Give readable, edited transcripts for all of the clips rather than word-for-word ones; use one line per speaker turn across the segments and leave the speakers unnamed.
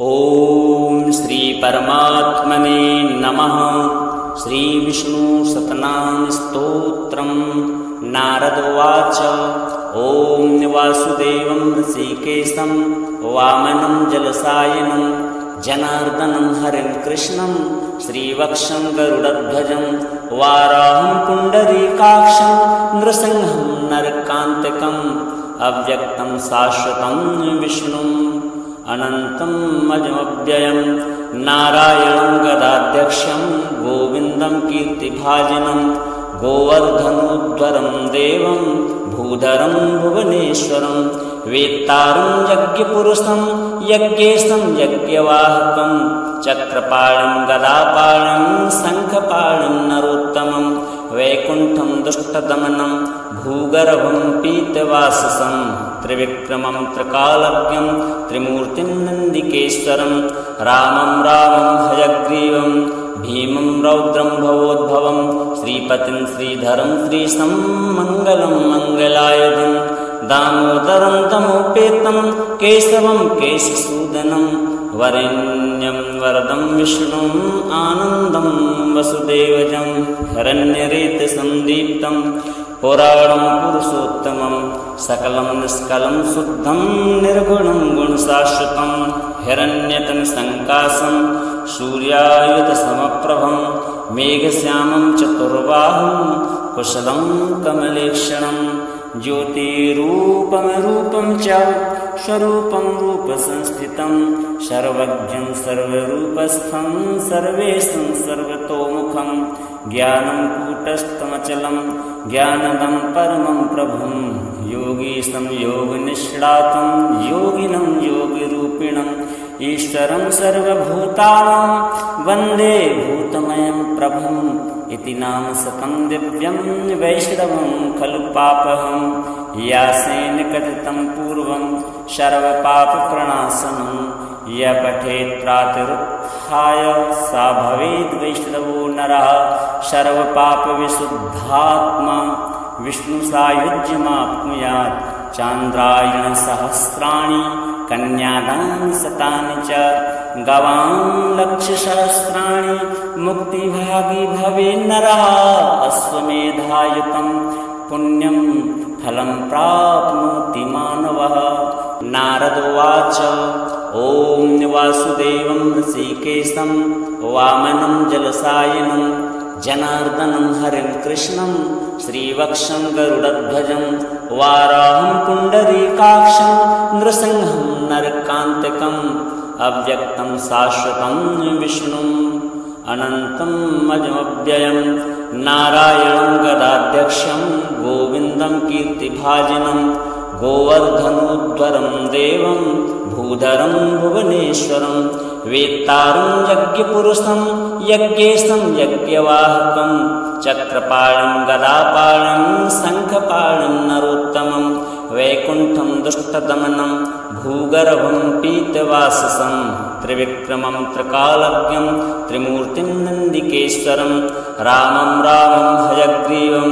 ओम श्री परमात्मने नमः। श्री विष्णु सतनाम स्तोत्रम। नारद उवाच ओम वासुदेवं ऋषिकेशं वामनं जलसायनं जनार्दनं हरिं कृष्णं श्रीवक्षं गरुडध्वजं वाराहं पुण्डरीकाक्षं नृसिंहं नरकान्तकम् अव्यक्तं शाश्वतं विष्णुम् अनन्तम् अजमव्ययं नारायणं गदाध्यक्षं गोविन्दं कीर्तिभाजनं गोवर्धनोद्धरं देवं भूधरं भुवनेश्वरं वेत्तारं यज्ञपुरुषं यज्ञेशं यज्ञवाहकं चक्रपाणं गदापाणं शङ्खपाणं नरोत्तमं वैकुण्ठं दुष्टदमनं भूगर्भं पीतवाससं त्रिविक्रमं त्रिकालज्ञं त्रिमूर्तिं नन्दिकेश्वरं रामं हयग्रीवं भीमं रौद्रं भवोद्भवं श्रीपतिं श्रीधरं श्रीशं मङ्गलं मङ्गलायुधं दामोदरं तमोपेतं केशवं केशसूदनं वरेण्यं वरदं विष्णुम् आनन्दं वसुदेवजं हिरण्यरेतसन्दीप्तं पुराणं पुरुषोत्तमं सकलं निष्कलं शुद्धं निर्गुणं गुणशाश्वतं हिरण्यतनसङ्काशं सूर्यायुधसमप्रभं मेघश्यामं चतुर्बाहुं कुशलं कमलेक्षणं ज्योतिरूपं रूपं च स्वरूपं रूपसंस्थितं सर्वज्ञं सर्वरूपस्थं सर्वेशं सर्वतोमुखं ज्ञानं कूटस्थमचलं ज्ञानदं परमं प्रभुं योगीशं योगनिष्णातं योगिनं योगिरूपिणम् ईश्वरं सर्वभूतानां वन्दे भूतमयं प्रभुम् इति नाम शतं दिव्यं वैष्णवं खलु पापहं यासेन कथितं पूर्वं सर्वपापप्रणाशनं य पठेत् प्रातरुत्थाय सा भवेद् वैष्णवो नरः सर्वपापविशुद्धात्मा विष्णुसायुज्यमाप्नुयात् चान्द्रायणसहस्राणि कन्यादान शतानि च गवां लक्षसहस्राणि मुक्तिभागी भवे नरः अश्वमेधायुतं पुण्यं फलं प्राप्नोति मानवः। नारद उवाच ओम वासुदेवं ऋषिकेशं वामनं जलसायनं जनार्दनं हरिं कृष्णं श्रीवक्षं गरुडध्वजं वाराहं पुण्डरीकाक्षं नृसिंहं नरकान्तकम् अव्यक्तं शाश्वतं विष्णुम् अनन्तम् अजमव्ययं नारायणं गदाध्यक्षं गोविन्दं कीर्तिभाजनं गोवर्धनोद्धरं देवं भूधरं भुवनेश्वरं वेत्तारं यज्ञपुरुषं यज्ञेशं यज्ञवाहकं चक्रपाणं गदापाणं शङ्खपाणं नरोत्तमं वैकुण्ठं दुष्टदमनं भूगर्भं पीतवाससं त्रिविक्रमं त्रिकालज्ञं त्रिमूर्तिं नन्दिकेश्वरं रामं हयग्रीवं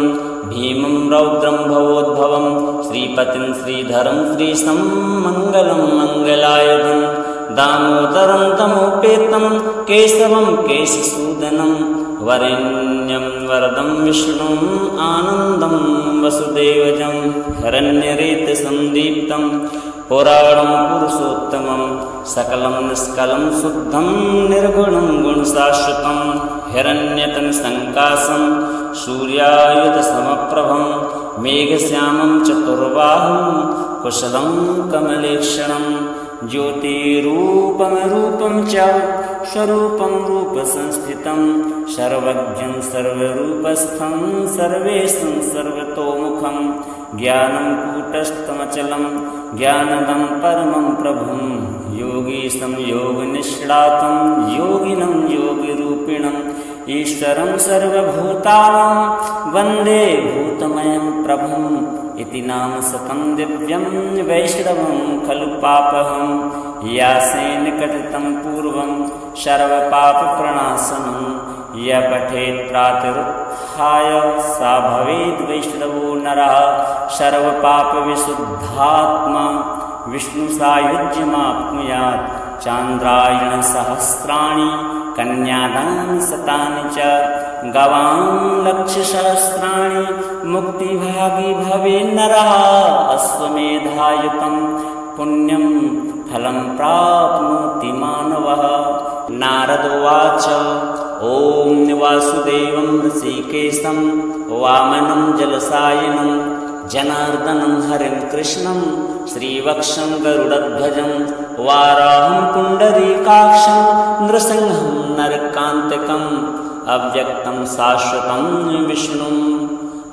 भीमं रौद्रं भवोद्भवं श्रीपतिं श्रीधरं श्रीशं मङ्गलं मङ्गलायुधं दामोदरं तमोपेतं केशवं केशसूदनं वरेण्यं वरदं विष्णुम् आनन्दं वसुदेवजं हिरण्यरेतसन्दीप्तं पुराणं पुरुषोत्तमं सकलं निष्कलं शुद्धं निर्गुणं गुणशाश्वतं हिरण्यतनसङ्काशं सूर्यायुधसमप्रभं मेघश्यामं चतुर्बाहुं कुशलं कमलेक्षणं ज्योतिरूपं रूपं च स्वरूपं रूपसंस्थितं सर्वज्ञं सर्वरूपस्थं सर्वेशं सर्वतोमुखं ज्ञानं कूटस्थमचलं ज्ञानदं परमं प्रभुं योगीशं योगनिष्णातं योगिनं योगिरूपिणम् ईश्वरं सर्वभूतानां वन्दे भूतमयं प्रभुम् इति नाम शतं दिव्यं वैष्णवं खलु पापहं यासेन कथितं पूर्वं सर्वपापप्रणाशनं य पठेत् प्रातरुत्थाय सा भवेद् वैष्णवो नरः सर्वपापविशुद्धात्मा विष्णुसायुज्यमाप्नुयात् चान्द्रायणसहस्राणि कन्यादान शतानि च गवां लक्षसहस्राणि मुक्तिभागी भवे नरः अश्वमेधायुतं पुण्यं फलं प्राप्नोति मानवः। नारद उवाच ॐ वासुदेवं ऋषिकेशं वामनं जलसायनं जनार्दनं हरिं कृष्णं श्रीवक्षं गरुडध्वजं वाराहं पुण्डरीकाक्षं नृसिंहं नरकान्तकम् अव्यक्तं शाश्वतं विष्णुम्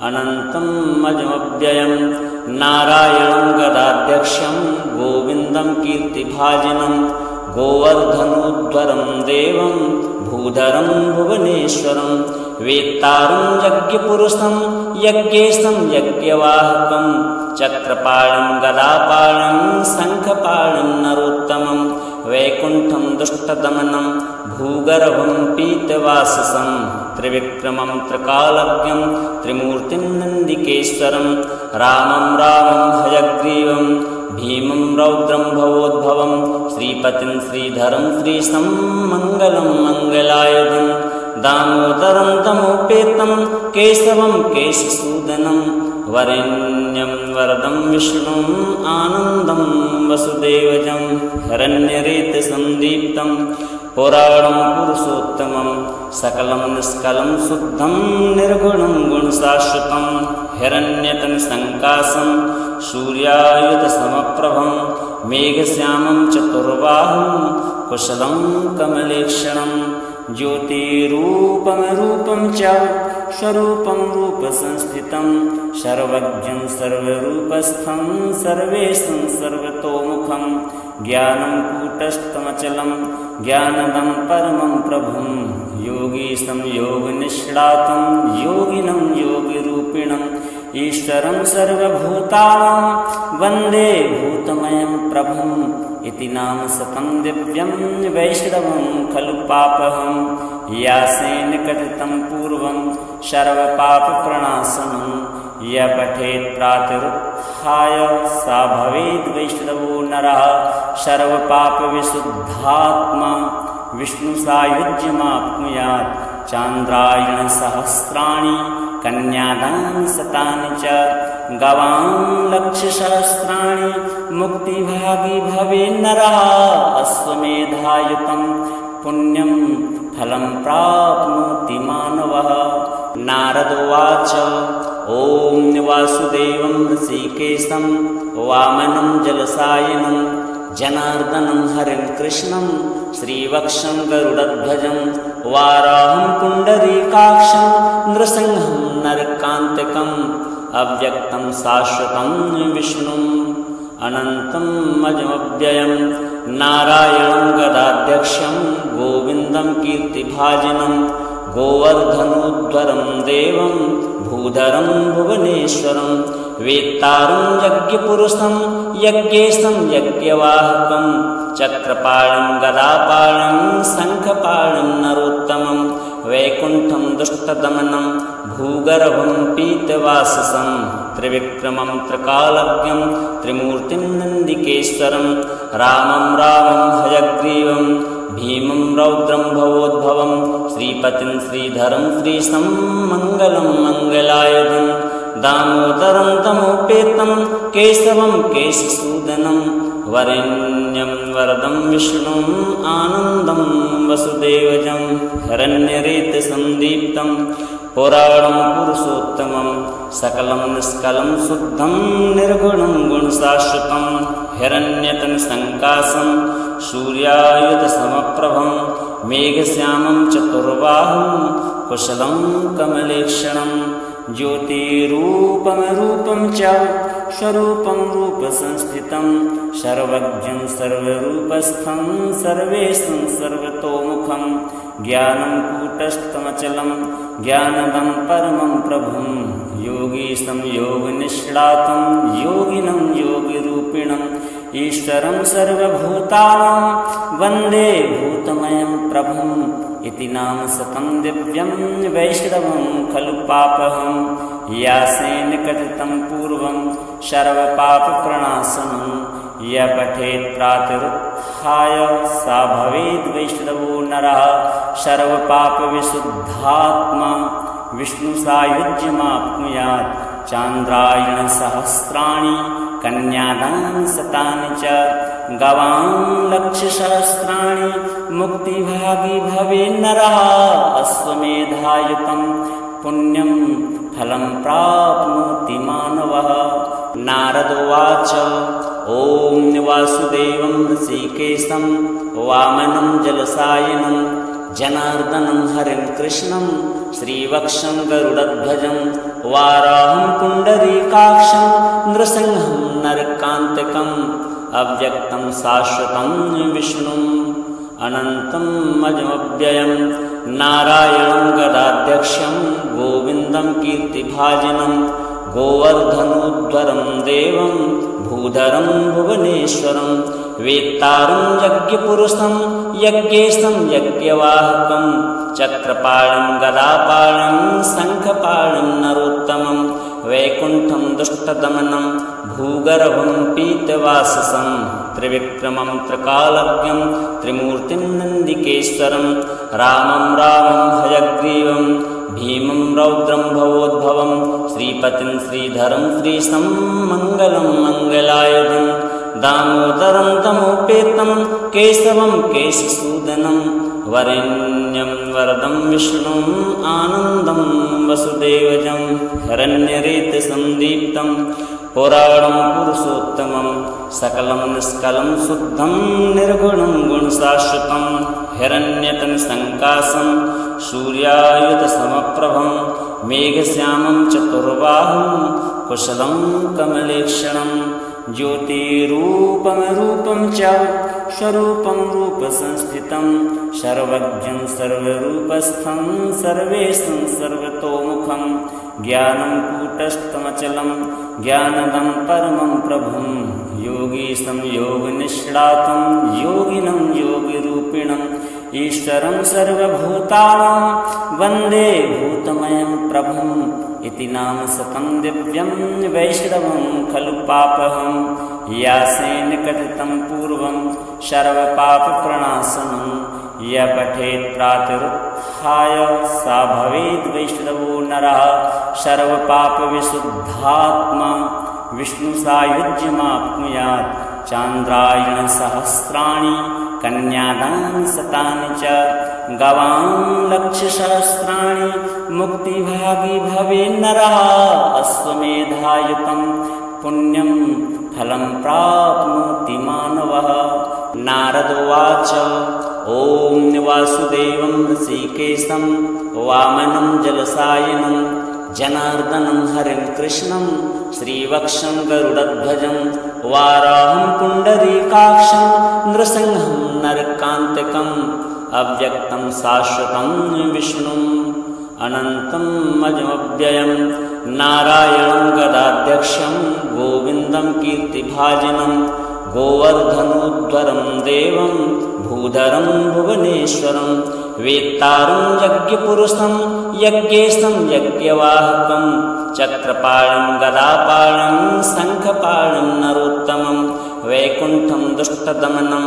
अनन्तम् अजमव्ययं नारायणं गदाध्यक्षं गोविन्दं कीर्तिभाजनं गोवर्धनोद्धरं देवं भूधरं भुवनेश्वरं वेत्तारं यज्ञपुरुषं यज्ञेशं यज्ञवाहकं चक्रपाणं गदापाणं शङ्खपाणं नरोत्तमं वैकुण्ठं दुष्टदमनं भूगर्भं पीतवाससं त्रिविक्रमं त्रिकालज्ञं त्रिमूर्तिं नन्दिकेश्वरं रामं हयग्रीवं भीमं रौद्रं भवोद्भवं श्रीपतिं श्रीधरं श्रीशं मङ्गलं मङ्गलायुधं दामोदरं तमोपेतं केशवं केशसूदनं वरेण्यं वरदं विष्णुम् आनन्दं वसुदेवजं हिरण्यरेतसन्दीप्तं पुराणं पुरुषोत्तमं सकलं निष्कलं शुद्धं निर्गुणं गुणशाश्वतं हिरण्यतनसङ्काशं सूर्यायुधसमप्रभं मेघश्यामं चतुर्बाहुं कुशलं कमलेक्षणं ज्योतिरूपं रूपं च स्वरूपं रूपसंस्थितं सर्वज्ञं सर्वरूपस्थं सर्वेशं सर्वतोमुखं ज्ञानं कूटस्थमचलं ज्ञानदं परमं प्रभुं योगीशं योगनिष्णातं योगिनं योगिरूपिणम् ईश्वरं सर्वभूतानां वन्दे भूतमयं प्रभुम् इति नाम शतं दिव्यं वैष्णवं खलु पापहं यासेन कथितं पूर्वं सर्वपापप्रणाशनं य पठेत् प्रातरुत्थाय सा भवेद् वैष्णवो नरः सर्वपापविशुद्धात्मा विष्णुसायुज्यमाप्नुयात् चान्द्रायणसहस्राणि कन्यादान शतानि च गवां लक्षसहस्राणि मुक्तिभागी भवे नरः अश्वमेधायुतं पुण्यं फलं प्राप्नोति मानवः। नारद उवाच ॐ वासुदेवं ऋषिकेशं वामनं जलसायनं जनार्दनं हरिं कृष्णं श्रीवक्षं गरुडध्वजं वाराहं पुण्डरीकाक्षं नृसिंहं नरकान्तकम् अव्यक्तं शाश्वतं विष्णुम् अनन्तम् अजमव्ययं नारायणं गदाध्यक्षं गोविन्दं कीर्तिभाजनं गोवर्धनोद्धरं देवं भूधरं भुवनेश्वरं वेत्तारं यज्ञपुरुषं यज्ञेशं यज्ञवाहकं चक्रपाणं गदापाणं शङ्खपाणं नरोत्तमं वैकुण्ठं दुष्टदमनं भूगर्भं पीतवाससं त्रिविक्रमं त्रिकालज्ञं त्रिमूर्तिं नन्दिकेश्वरं रामं हयग्रीवं भीमं रौद्रं भवोद्भवं श्रीपतिं श्रीधरं श्रीशं मङ्गलं मङ्गलायुधं दामोदरं तमोपेतं केशवं केशसूदनं वरेण्यं वरदं विष्णुम् आनन्दं वसुदेवजं हिरण्यरेतसन्दीप्तं पुराणं पुरुषोत्तमं सकलं निष्कलं शुद्धं निर्गुणं गुणशाश्वतं हिरण्यतनसङ्काशं सूर्यायुधसमप्रभं मेघश्यामं चतुर्बाहुं कुशलं कमलेक्षणं ज्योतिरूपं रूपं च स्वरूपं रूपसंस्थितं सर्वज्ञं सर्वरूपस्थं सर्वेशं सर्वतोमुखं ज्ञानं कूटस्थमचलं ज्ञानदं परमं प्रभुं योगीशं योगनिष्णातं योगिनं योगिरूपिणम् ईश्वरं सर्वभूतानां वन्दे भूतमयं प्रभुम् इति नाम शतं दिव्यं वैष्णवं खलु पापहं यासेन कथितं पूर्वं सर्वपापप्रणाशनं य पठेत् प्रातरुत्थाय सा भवेद् वैष्णवो नरः सर्वपापविशुद्धात्मा विष्णुसायुज्यमाप्नुयात् चान्द्रायणसहस्राणि कन्यादान शतानि च गवां लक्षसहस्राणि मुक्तिभागी भवे नरः अश्वमेधायुतं पुण्यं फलं प्राप्नोति मानवः। नारद उवाच ॐ वासुदेवं ऋषिकेशं वामनं जलसायनं जनार्दनं हरिं कृष्णं श्रीवक्षं गरुडध्वजं वाराहं पुण्डरीकाक्षं नृसिंहं नरकान्तकम् अव्यक्तं शाश्वतं विष्णुम् अनन्तम् अजमव्ययं नारायणं गदाध्यक्षं गोविन्दं कीर्तिभाजनं गोवर्धनोद्धरं देवं भूधरं भुवनेश्वरं वेत्तारं यज्ञपुरुषं यज्ञेशं यज्ञवाहकं चक्रपाणं गदापाणं शङ्खपाणं नरोत्तमं वैकुण्ठं दुष्टदमनं भूगर्भं पीतवाससं त्रिविक्रमं त्रिकालज्ञं त्रिमूर्तिं नन्दिकेश्वरं रामं हयग्रीवं भीमं रौद्रं भवोद्भवं श्रीपतिं श्रीधरं श्रीशं मङ्गलं मङ्गलायुधं दामोदरं तमोपेतं केशवं केशसूदनं वरेण्यं वरदं विष्णुम् आनन्दं वसुदेवजं हिरण्यरेतसन्दीप्तं पुराणं पुरुषोत्तमं सकलं निष्कलं शुद्धं निर्गुणं गुणशाश्वतं हिरण्यतनुसङ्काशं सूर्यायुधसमप्रभं मेघश्यामं चतुर्बाहुं कुशलं कमलेक्षणं ज्योतिरूपं च स्वरूपं रूपसंस्थितं सर्वज्ञं सर्वरूपस्थं सर्वेशं सर्वतोमुखं ज्ञानं कूटस्थमचलं ज्ञानदं परमं प्रभुं योगीशं योगनिष्णातं योगिनं योगिरूपिणम् ईश्वरं सर्वभूतानां वन्दे भूतमयं प्रभुम् इति नाम शतं दिव्यं वैष्णवं खलु पापहं यासेन कथितं पूर्वं सर्वपापप्रणाशनं य पठेत् प्रातरुत्थाय सा भवेद् वैष्णवो नरः सर्वपापविशुद्धात्मा विष्णुसायुज्यमाप्नुयात् चान्द्रायणसहस्राणि कन्यादान शतानि च गवां लक्षसहस्राणि मुक्तिभागी भवे नरः अश्वमेधायुतं पुण्यं फलं प्राप्नोति मानवः। नारद उवाच ॐ वासुदेवं ऋषिकेशं वामनं जलसायनं जनार्दनं हरिं कृष्णं श्रीवक्षं गरुडध्वजं वाराहं पुण्डरीकाक्षं नृसिंहं नरकान्तकम् अव्यक्तं शाश्वतं विष्णुम् अनन्तम् अजमव्ययं नारायणं गदाध्यक्षं गोविन्दं कीर्तिभाजनं गोवर्धनोद्धरं देवं भूधरं भुवनेश्वरं वेत्तारं यज्ञपुरुषं यज्ञेशं यज्ञवाहकं चक्रपाणं गदापाणं शङ्खपाणं नरोत्तमं वैकुण्ठं दुष्टदमनं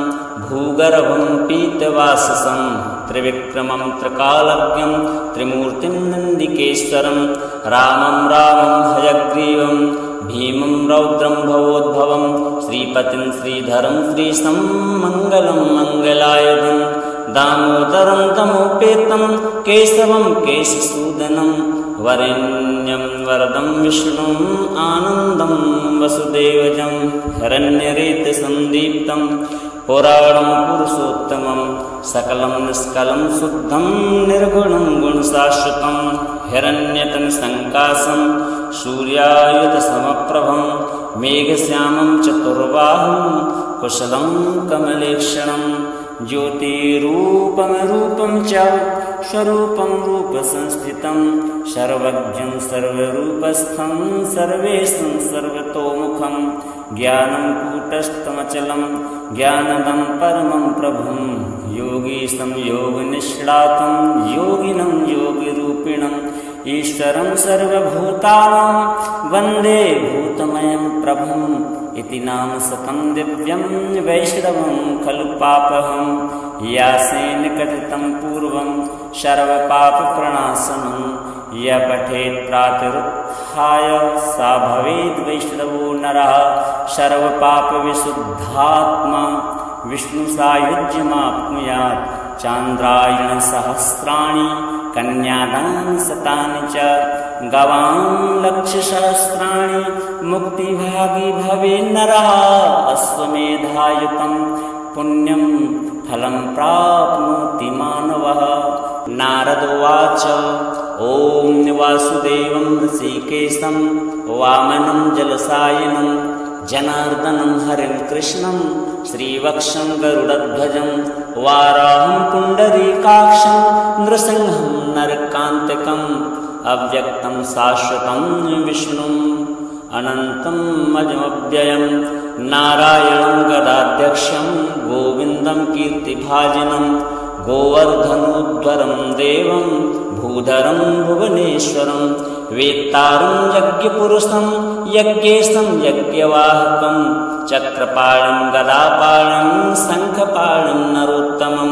भूगर्भं पीतवाससं त्रिविक्रमं त्रिकालज्ञं त्रिमूर्तिं नन्दिकेश्वरं रामं हयग्रीवं भीमं रौद्रं भवोद्भवं श्रीपतिं श्रीधरं श्रीशं मङ्गलं मङ्गलायुधं दामोदरं तमोपेतं केशवं केशसूदनं वरेण्यं वरदं विष्णुम् आनन्दं वसुदेवजं हिरण्यरेतसन्दीप्तं पुराणं पुरुषोत्तमं सकलं निष्कलं शुद्धं निर्गुणं गुणशाश्वतं हिरण्यतनुसङ्काशं सूर्यायुधसमप्रभं मेघश्यामं चतुर्बाहुं कुशलं कमलेक्षणं ज्योतिरूपं च स्वरूपं रूपसंस्थितं सर्वज्ञं सर्वरूपस्थं सर्वेशं सर्वतोमुखं ज्ञानं कूटस्थमचलं ज्ञानदं परमं प्रभुं योगीशं योगनिष्णातं योगिनं योगिरूपिणम् ईश्वरं सर्वभूतानां वन्दे भूतमयं प्रभुम् इति नाम सकं दिव्यं वैष्णवं खलु पापहं यासेन कथितं पूर्वं सर्वपापप्रणाशनं य पठेत् प्रातरुत्थाय सा भवेद् वैष्णवो नरः सर्वपापविशुद्धात्मा विष्णुसायुज्यमाप्नुयात् चान्द्रायणसहस्राणि कन्यादान शतानि च गवां लक्षसहस्राणि मुक्तिभागी भवे नरः अश्वमेधायुतं पुण्यं फलं प्राप्नोति मानवः। नारद उवाच ॐ वासुदेवं ऋषिकेशं वामनं जलसायनं जनार्दनं हरिं कृष्णं श्रीवक्षं गरुडध्वजं वाराहं पुण्डरीकाक्षं नृसिंहं नरकान्तिकम् अव्यक्तं शाश्वतं विष्णुम् अनन्तम् अजमव्ययं नारायणं गदाध्यक्षं गोविन्दं कीर्तिभाजनं गोवर्धनोद्धरं देवं भूधरं भुवनेश्वरं वेत्तारं यज्ञपुरुषं यज्ञेशं यज्ञवाहकं चक्रपाणं गदापाणं शङ्खपाणं नरोत्तमं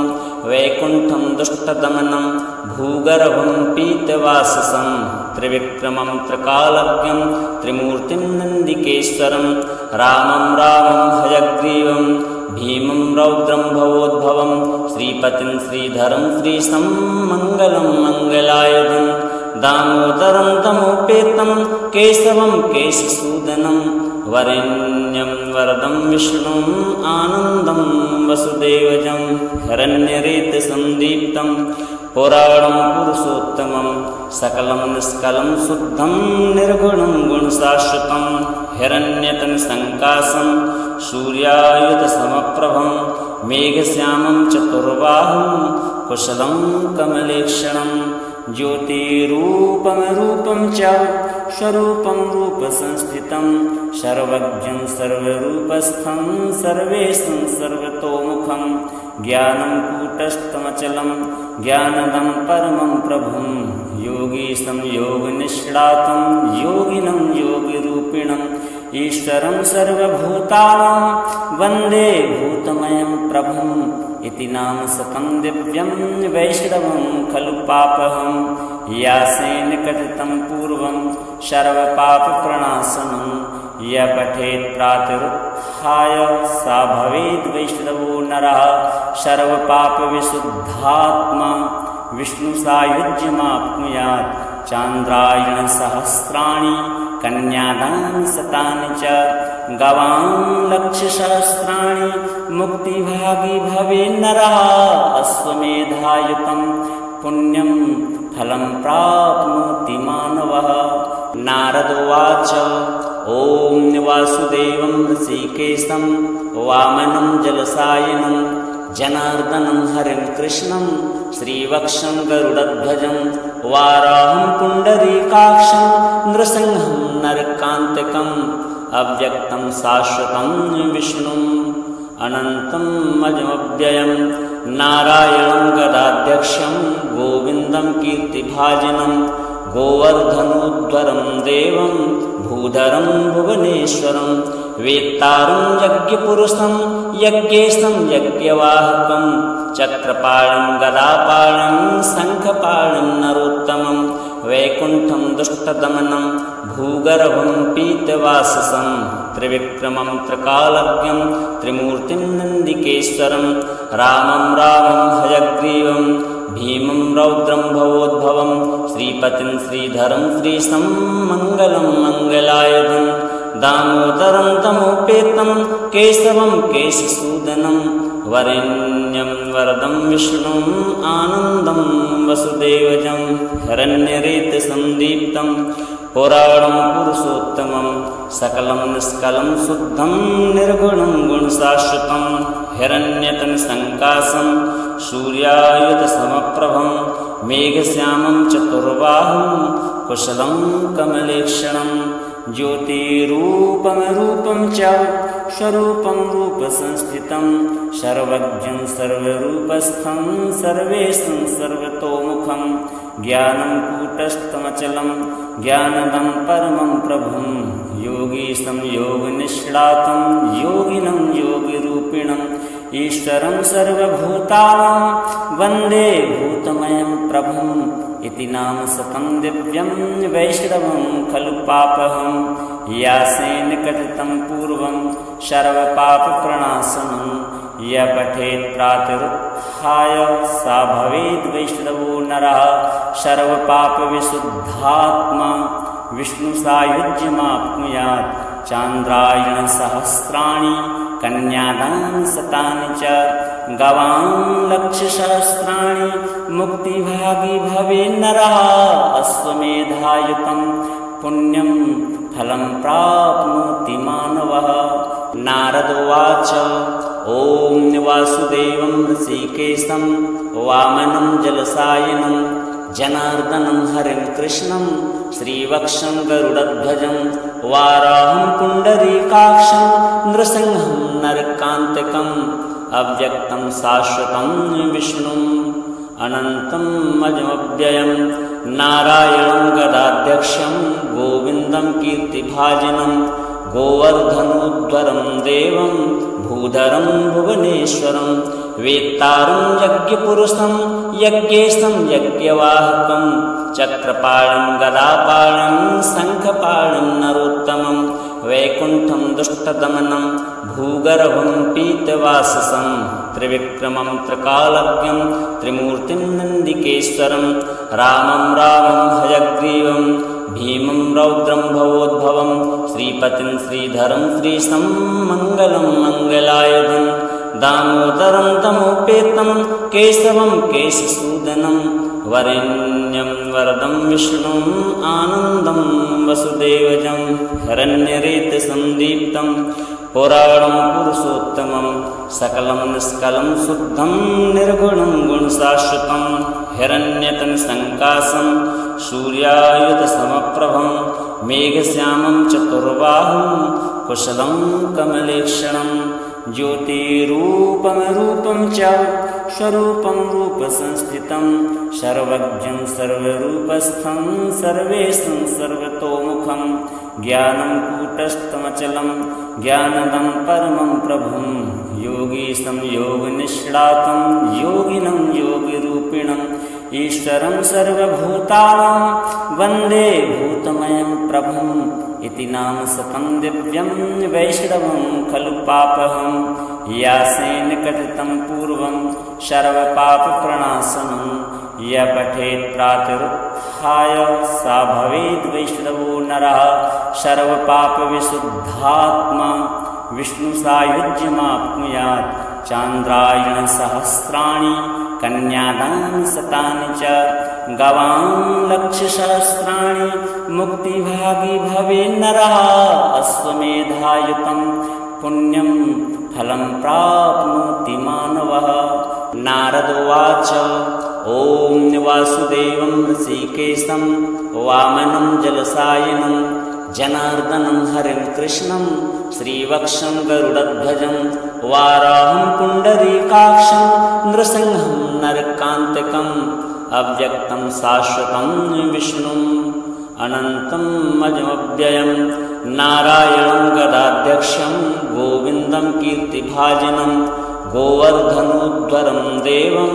वैकुण्ठं दुष्टदमनं भूगर्भं पीतवाससं त्रिविक्रमं त्रिकालज्ञं त्रिमूर्तिं नन्दिकेश्वरं रामं हयग्रीवं भीमं रौद्रं भवोद्भवं श्रीपतिं श्रीधरं श्रीशं मङ्गलं मङ्गलायुधं दामोदरं तमोपेतं केशवं केशसूदनं वरेण्यं वरदं विष्णुम् आनन्दं वसुदेवजं हिरण्यरेतसन्दीप्तं पुराणं पुरुषोत्तमं सकलं निष्कलं शुद्धं निर्गुणं गुणशाश्वतं हिरण्यतनसङ्काशं सूर्यायुधसमप्रभं मेघश्यामं चतुर्बाहुं कुशलं कमलेक्षणं ज्योतिरूपं च स्वरूपं रूपसंस्थितं सर्वज्ञं सर्वरूपस्थं सर्वेशं सर्वतोमुखं ज्ञानं कूटस्थमचलं ज्ञानदं परमं प्रभुं योगीशं योगनिष्णातं योगिनं योगिरूपिणम् ईश्वरं सर्वभूतानां वन्दे भूतमयं प्रभुम् इति नाम सकं दिव्यं वैष्णवं खलु पापहं यासेन कथितं पूर्वं सर्वपापप्रणाशनं य पठेत् प्रातरुत्थाय सा भवेद् वैष्णवो नरः सर्वपापविशुद्धात्मा विष्णुसायुज्यमाप्नुयात् चान्द्रायणसहस्राणि कन्यादान शतानि च गवां लक्षसहस्राणि मुक्तिभागी भवे नरः अश्वमेधायुतं पुण्यं फलं प्राप्नोति मानवः। नारद उवाच ॐ वासुदेवं ऋषिकेशं वामनं जलसायनं जनार्दनं हरिं कृष्णं श्रीवक्षं गरुडध्वजं वाराहं पुण्डरीकाक्षं नृसिंहं नरकान्तिकम् अव्यक्तं शाश्वतं विष्णुम् अनन्तम् अजमव्ययं नारायणं गदाध्यक्षं गोविन्दं कीर्तिभाजनं गोवर्धनोद्धरं देवं भूधरं भुवनेश्वरं वेत्तारं यज्ञपुरुषं यज्ञेशं यज्ञवाहकं चक्रपाणं गदापाणं शङ्खपाणं नरोत्तमं वैकुण्ठं दुष्टदमनं भूगर्भं पीतवाससं त्रिविक्रमं त्रिकालज्ञं त्रिमूर्तिं नन्दिकेश्वरं रामं हयग्रीवं भीमं रौद्रं भवोद्भवं श्रीपतिं श्रीधरं श्रीशं मङ्गलं मङ्गलायुधं दामोदरं तमोपेतं केशवं केशसूदनं वरेण्यं वरदं विष्णुम् आनन्दं वसुदेवजं हिरण्यरेतसन्दीप्तं पुराणं पुरुषोत्तमं सकलं निष्कलं शुद्धं निर्गुणं गुणशाश्वतं हिरण्यतनसङ्काशं सूर्यायुधसमप्रभं मेघश्यामं चतुर्बाहुं कुशलं कमलेक्षणं ज्योतिरूपं च स्वरूपं रूपसंस्थितं सर्वज्ञं सर्वरूपस्थं सर्वेशं सर्वतोमुखं ज्ञानं कूटस्थमचलं ज्ञानदं परमं प्रभुं योगीशं योगनिष्णातं योगिनं योगिरूपिणम् ईश्वरं सर्वभूतानां वन्दे भूतमयं प्रभुम् इति नाम सतं दिव्यं वैष्णवं खलु पापहं यासेन कथितं पूर्वं सर्वपापप्रणाशनं य पठेत् प्रातरुत्थाय सा भवेद् वैष्णवो नरः सर्वपापविशुद्धात्मा विष्णुसायुज्यमाप्नुयात् चान्द्रायणसहस्राणि कन्यादान शतानि च गवां लक्षसहस्राणि मुक्तिभागी भवे नरः अश्वमेधायुतं पुण्यं फलं प्राप्नोति मानवः। नारद उवाच ॐ वासुदेवं ऋषिकेशं वामनं जलसायनं जनार्दनं हरिं कृष्णं श्रीवक्षं गरुडध्वजं वाराहं पुण्डरीकाक्षं नृसिंहं नरकान्तिकम् अव्यक्तं शाश्वतं विष्णुम् अनन्तं अजमव्ययं नारायणं गदाध्यक्षं गोविन्दं कीर्तिभाजनं गोवर्धनोद्धरं देवं भूधरं भुवनेश्वरं वेत्तारं यज्ञपुरुषं यज्ञेशं यज्ञवाहकं चक्रपाणं गदापाणं शङ्खपाणं नरोत्तमं वैकुण्ठं दुष्टदमनं भूगर्भं पीतवाससं त्रिविक्रमं त्रिकालज्ञं त्रिमूर्तिं नन्दिकेश्वरं रामं हयग्रीवं भीमं रौद्रं भवोद्भवं श्रीपतिं श्रीधरं श्रीशं मङ्गलं मङ्गलायुधं दामोदरं तमोपेतं केशवं केशसूदनं वरेण्यं वरदं विष्णुम् आनन्दं वसुदेवजं हिरण्यरेतसन्दीप्तं पुराणं पुरुषोत्तमं सकलं निष्कलं शुद्धं निर्गुणं गुणशाश्वतं हिरण्यतनुसङ्काशं सूर्यायुधसमप्रभं मेघश्यामं चतुर्बाहुं कुशलं कमलेक्षणं ज्योतिरूपं च स्वरूपं रूपसंस्थितं सर्वज्ञं सर्वरूपस्थं सर्वेशं सर्वतोमुखं ज्ञानं कूटस्थमचलं ज्ञानदं परमं प्रभुं योगीशं योगनिष्णातं योगिनं योगिरूपिणम् ईश्वरं सर्वभूतानां वन्दे भूतमयं प्रभुम् इति नाम सतं दिव्यं वैष्णवं खलु पापहं यासेन कथितं पूर्वं सर्वपापप्रणाशनं य पठेत् प्रातरुत्थाय सा भवेद् वैष्णवो नरः सर्वपापविशुद्धात्मा विष्णुसायुज्यमाप्नुयात् चान्द्रायणसहस्राणि कन्यादान शतानि च गवां लक्षसहस्राणि मुक्तिभागी भवे नरः अश्वमेधायुतं पुण्यं फलं प्राप्नोति मानवः। नारद उवाच ॐ वासुदेवं ऋषिकेशं वामनं जलसायनं जनार्दनं हरिं कृष्णं श्रीवक्षं गरुडध्वजं वाराहं पुण्डरीकाक्षं नृसिंहं नरकान्तिकम् अव्यक्तं शाश्वतं विष्णुम् अनन्तं अजमव्ययं नारायणं गदाध्यक्षं गोविन्दं कीर्तिभाजनं गोवर्धनोद्धरं देवं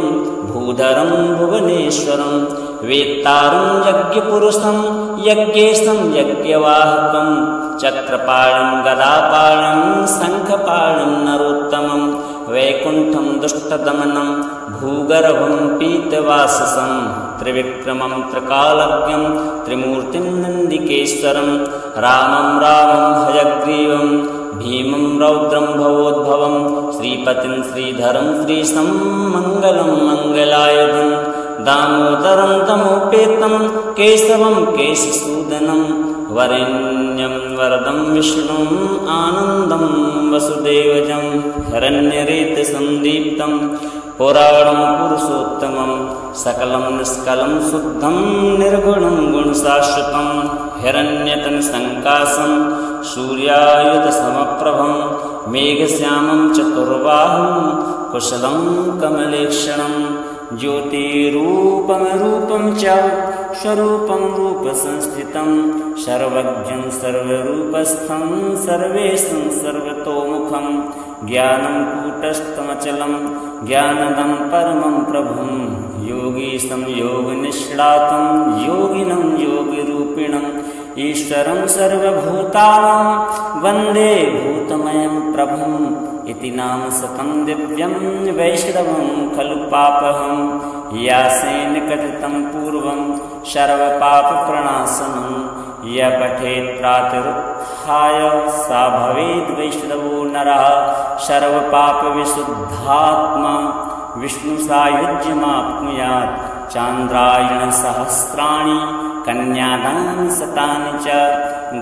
भूधरं भुवनेश्वरं वेत्तारं यज्ञपुरुषं यज्ञेशं यज्ञवाहकं चक्रपाणं गदापाणं शङ्खपाणं नरोत्तमं वैकुण्ठं दुष्टदमनं भूगर्भं पीतवाससं त्रिविक्रमं त्रिकालज्ञं त्रिमूर्तिं नन्दिकेश्वरं रामं हयग्रीवं भीमं रौद्रं भवोद्भवं श्रीपतिं श्रीधरं श्रीशं मङ्गलं मङ्गलायुधं दामोदरं तमोपेतं केशवं केशसूदनं वरेण्यं वरदं विष्णुम् आनन्दं वसुदेवजं हिरण्यरेतसन्दीप्तं पुराणं पुरुषोत्तमं सकलं निष्कलं शुद्धं निर्गुणं गुणशाश्वतं हिरण्यतनुसङ्काशं सूर्यायुधसमप्रभं मेघश्यामं चतुर्बाहुं कुशलं कमलेक्षणं ज्योतिरूपं च स्वरूपं रूपसंस्थितं सर्वज्ञं सर्वरूपस्थं सर्वेशं सर्वतोमुखं ज्ञानं कूटस्थमचलं ज्ञानदं परमं प्रभुं योगीशं योगनिष्णातं योगिनं योगिरूपिणम् ईश्वरं सर्वभूतानां वन्दे भूतमयं प्रभुम् इति नाम सकं दिव्यं वैष्णवं खलु पापहं यासेन कथितं पूर्वं सर्वपापप्रणाशनं य पठेत् प्रातरुत्थाय सा भवेद् वैष्णवो नरः सर्वपापविशुद्धात्मा विष्णुसायुज्यमाप्नुयात् चान्द्रायणसहस्राणि कन्यादान शतानि च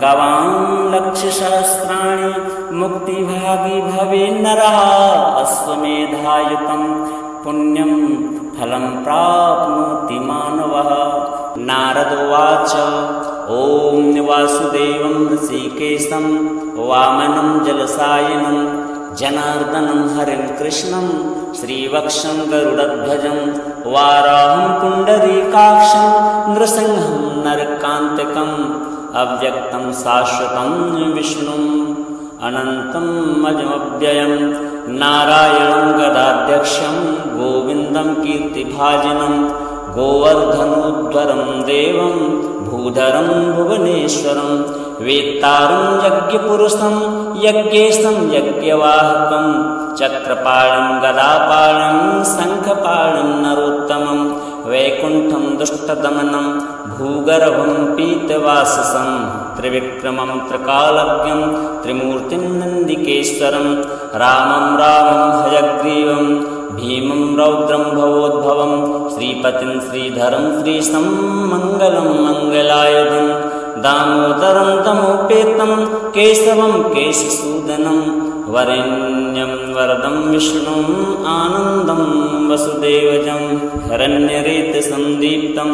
गवां लक्षसहस्राणि मुक्तिभागी भवे नरः अश्वमेधायुतं पुण्यं फलं प्राप्नोति मानवः। नारद उवाच ॐ वासुदेवं ऋषिकेशं वामनं जलसायनं जनार्दनं हरिं कृष्णं श्रीवक्षं गरुडध्वजं वाराहं पुण्डरीकाक्षं नृसिंहं नरकान्तकम् अव्यक्तं शाश्वतं विष्णुम् अनन्तं अजमव्ययं नारायणं गदाध्यक्षं गोविन्दं कीर्तिभाजनं गोवर्धनोद्धरं देवं भूधरं भुवनेश्वरं वेत्तारं यज्ञपुरुषं यज्ञेशं यज्ञवाहकं चक्रपाणं गदापाणं शङ्खपाणं नरोत्तमं वैकुण्ठं दुष्टदमनं भूगर्भं पीतवाससं त्रिविक्रमं त्रिकालज्ञं त्रिमूर्तिं नन्दिकेश्वरं रामं हयग्रीवं भीमं रौद्रं भवोद्भवं श्रीपतिं श्रीधरं श्रीशं मङ्गलं मङ्गलायुधं दामोदरं तमोपेतं केशवं केशसूदनं वरेण्यं वरदं विष्णुम् आनन्दं वसुदेवजं हिरण्यरेतसन्दीप्तं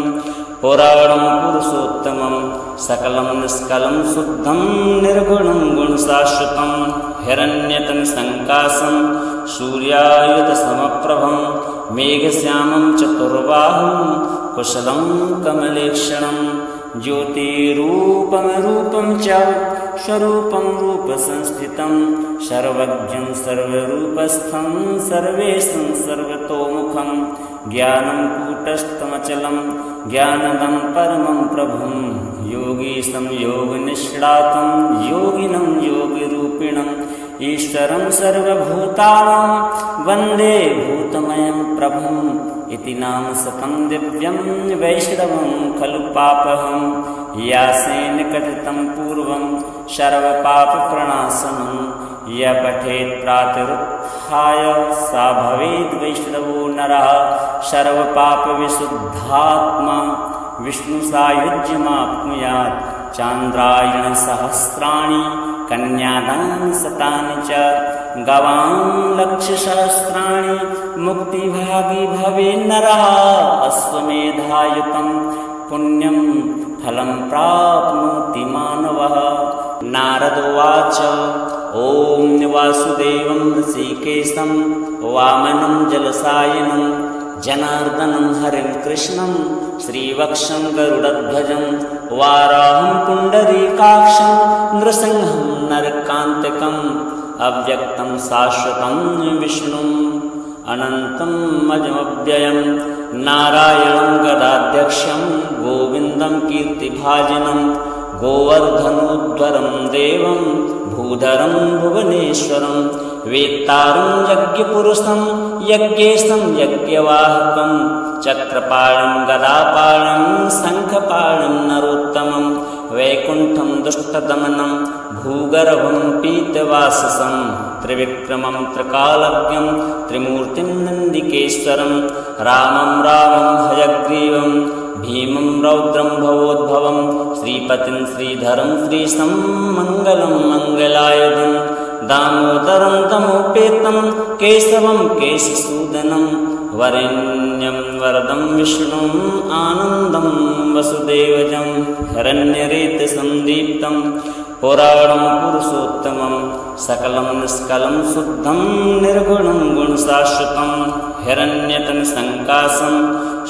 पुराणं पुरुषोत्तमं सकलं निष्कलं शुद्धं निर्गुणं गुणशाश्वतं हिरण्यतनुसङ्काशं सूर्यायुधसमप्रभं मेघश्यामं चतुर्बाहुं कुशलं कमलेक्षणं ज्योतिरूपं च स्वरूपं रूपसंस्थितं सर्वज्ञं सर्वरूपस्थं सर्वेशं सर्वतोमुखं ज्ञानं कूटस्थमचलं ज्ञानदं परमं प्रभुं योगीशं योगनिष्णातं योगिनं योगिरूपिणम् ईश्वरं सर्वभूतानां वन्दे भूतमयं प्रभुम् इति नाम सकं दिव्यं वैष्णवं खलु पापहं यासेन कथितं पूर्वं सर्वपापप्रणाशनं य पठेत् प्रातरुत्थाय सा भवेद् वैष्णवो नरः सर्वपापविशुद्धात्मा विष्णुसायुज्यमाप्नुयात् चान्द्रायणसहस्राणि कन्यादान शतानि च गवां लक्षसहस्राणि मुक्तिभागी भवे नरः अश्वमेधायुतं पुण्यं फलं प्राप्नोति मानवः। नारद उवाच ॐ वासुदेवं ऋषिकेशं वामनं जलसायनं जनार्दनं हरिं कृष्णं श्रीवक्षं गरुडध्वजं वाराहं पुण्डरीकाक्षं नृसिंहं नरकान्तकम् अव्यक्तं शाश्वतं विष्णुम् अनन्तं अजमव्ययं नारायणं गदाध्यक्षं गोविन्दं कीर्तिभाजनं गोवर्धनोद्धरं देवं भूधरं भुवनेश्वरं वेत्तारं यज्ञपुरुषं यज्ञेशं यज्ञवाहकं चक्रपाणं गदापाणं शङ्खपाणं नरोत्तमं वैकुण्ठं दुष्टदमनं भूगर्भं पीतवाससं त्रिविक्रमं त्रिकालज्ञं त्रिमूर्तिं नन्दिकेश्वरं रामं हयग्रीवं भीमं रौद्रं भवोद्भवं श्रीपतिं श्रीधरं श्रीशं मङ्गलं मङ्गलायुधं दामोदरं तमोपेतं केशवं केशसूदनं वरेण्यं वरदं विष्णुम् आनन्दं वसुदेवजं हिरण्यरेतसन्दीप्तं पुराणं पुरुषोत्तमं सकलं निष्कलं शुद्धं निर्गुणं गुणशाश्वतं हिरण्यतनुसङ्काशं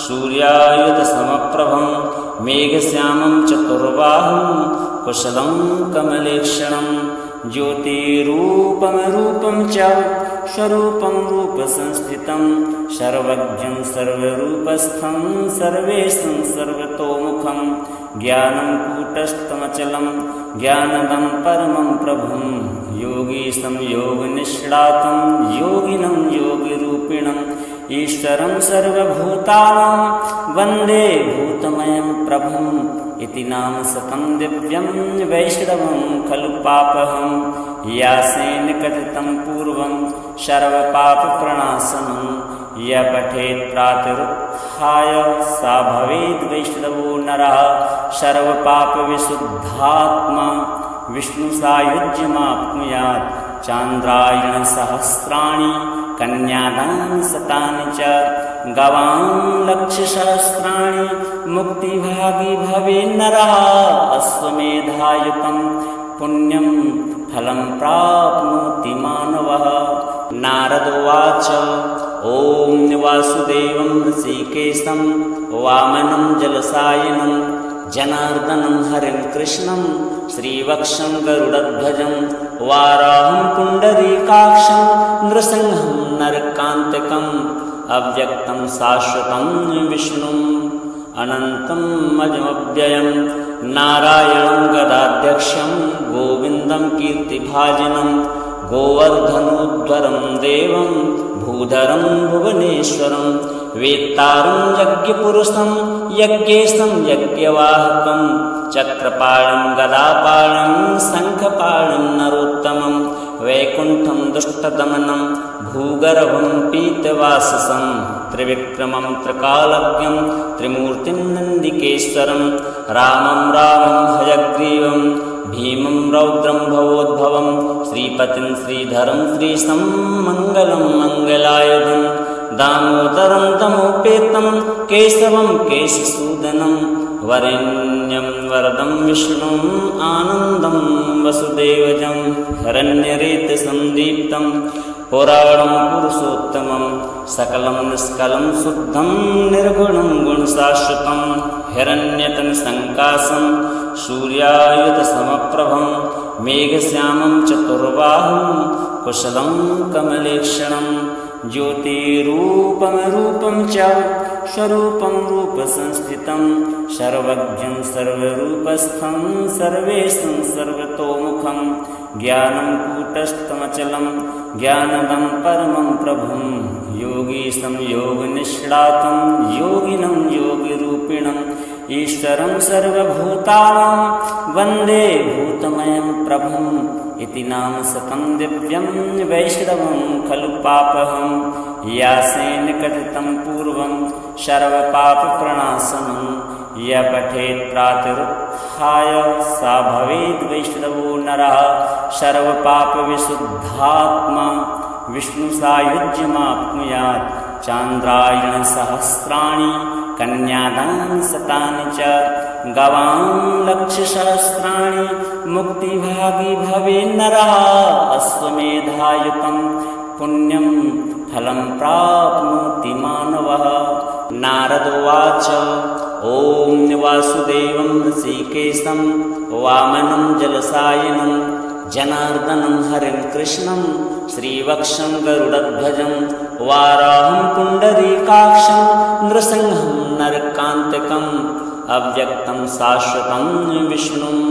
सूर्यायुधसमप्रभं मेघश्यामं चतुर्बाहुं कुशलं कमलेक्षणं ज्योतिरूपं रूपं च स्वरूपं रूपसंस्थितं सर्वज्ञं सर्वरूपस्थं सर्वेशं सर्वतोमुखं ज्ञानं कूटस्थमचलं ज्ञानदं परमं प्रभुं योगीशं योगनिष्णातं योगिनं योगिरूपिणम् ईश्वरं सर्वभूतानां वन्दे भूतमयं प्रभुम् इति नाम शतं दिव्यं वैष्णवं खलु पापहं यासेन कथितं पूर्वं सर्वपापप्रणाशनं य पठेत् प्रातरुत्थाय सा भवेद् वैष्णवो नरः सर्वपापविशुद्धात्मा विष्णुसायुज्यमाप्नुयात् चान्द्रायणसहस्राणि कन्यादानि शतानि च गवां लक्षसहस्राणि मुक्तिभागी भवेन्नरः अश्वमेधायुतं पुण्यं फलं प्राप्नोति मानवः। नारद उवाच ॐ वासुदेवं ऋषिकेशं वामनं जलसायनं जनार्दनं हरिं कृष्णं श्रीवक्षं गरुडध्वजं वाराहं पुण्डरीकाक्षं नृसिंहं नरकान्तकम् अव्यक्तं शाश्वतं विष्णुम् अनन्तम् अजमव्ययं नारायणं गदाध्यक्षं गोविन्दं कीर्तिभाजनं गोवर्धनोद्धरं देवं भूधरं भुवनेश्वरं वेत्तारं यज्ञपुरुषं यज्ञेशं यज्ञवाहकं चक्रपाणं गदापाणं शङ्खपाणं नरोत्तमं वैकुण्ठं दुष्टदमनं भूगर्भं पीतवाससं त्रिविक्रमं त्रिकालज्ञं त्रिमूर्तिं नन्दिकेश्वरं रामं हयग्रीवं भीमं रौद्रं भवोद्भवं श्रीपतिं श्रीधरं श्रीशं मङ्गलं मङ्गलायुधं दामोदरं दमोपेतं केशवं केशसूदनं वरेण्यं वरदं विष्णुम् आनन्दं वसुदेवजं हिरण्यरेतसन्दीप्तं पुराणं पुरुषोत्तमं सकलं निष्कलं शुद्धं निर्गुणं गुणशाश्वतं हिरण्यतनुसङ्काशं सूर्यायुधसमप्रभं मेघश्यामं चतुर्बाहुं कुशलं कमलेक्षणं ज्योतिरूपं रूपं च स्वरूपं रूपसंस्थितं सर्वज्ञं सर्वरूपस्थं सर्वेशं सर्वतोमुखं ज्ञानं कूटस्थमचलं ज्ञानदं परमं प्रभुं योगीशं योगनिष्णातं योगिनं योगिरूपिणम् ईश्वरं सर्वभूतानां वन्दे भूतमयं प्रभुम् इति नाम शतं दिव्यं वैष्णवं खलु पापहं यासेन कथितं पूर्वं सर्वपापप्रणाशनं य पठेत् प्रातरुत्थाय सा भवेद् वैष्णवो नरः सर्वपापविशुद्धात्मा विष्णुसायुज्यमाप्नुयात् चान्द्रायणसहस्राणि कन्यादानि शतानि च गवां लक्षसहस्राणि मुक्तिभागी भवेन्नरः अश्वमेधायुतं पुण्यं फलं प्राप्नोति मानवः। नारद उवाच ॐ वासुदेवं ऋषिकेशं वामनं जलसायनं जनार्दनं हरिं कृष्णं श्रीवक्षं गरुडध्वजं वाराहं पुण्डरीकाक्षं नृसिंहं नरकान्तकम् अव्यक्तं शाश्वतं विष्णुम्